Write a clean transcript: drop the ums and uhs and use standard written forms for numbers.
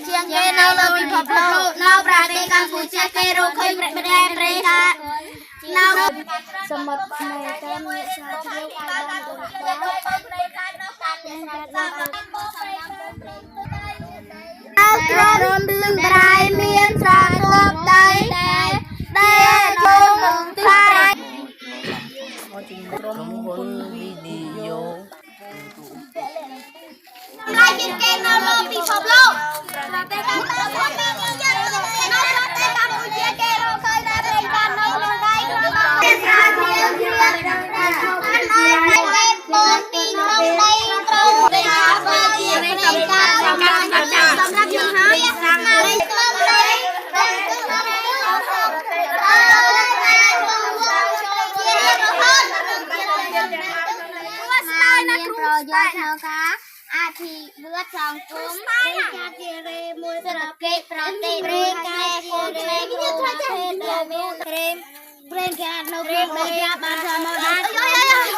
ជាងគេនៅលើពិភពលោកនៅប្រទេសកម្ពុជាគេរកឃើញប្រទេសប្រេកានៅសមុទ្រមេតែមានស្រាវជ្រាវឲ្យបានដូចនេះក្ររំលឹងប្រៃមានស្រទាប់ដៃដែលចូលនឹងខ្លាយក្រុមហ៊ុនវីដេអូ ឡៃជាងគេនៅលើពិភពលោកប្រទេសកម្ពុជានៅប្រទេសកម្ពុជាគេរកឃើញតែប្រេកានៅក្នុងដៃរបស់គេស្រាវជ្រាវជ្រាបបានឲ្យគេបងពីក្នុងដីត្រូវគេថាបើជាប្រេកាសម្រាប់យើងហើយសាំងដីក្នុងដីប្រយោជន៍ក្នុងការអភិវឌ្ឍសង្គមនៃការជារេមួយសេដ្ឋកិច្ចប្រទេសរេការជារេមួយប្រទេសដែលមានប្រេងកានៅក្នុងដីបានធម្មតា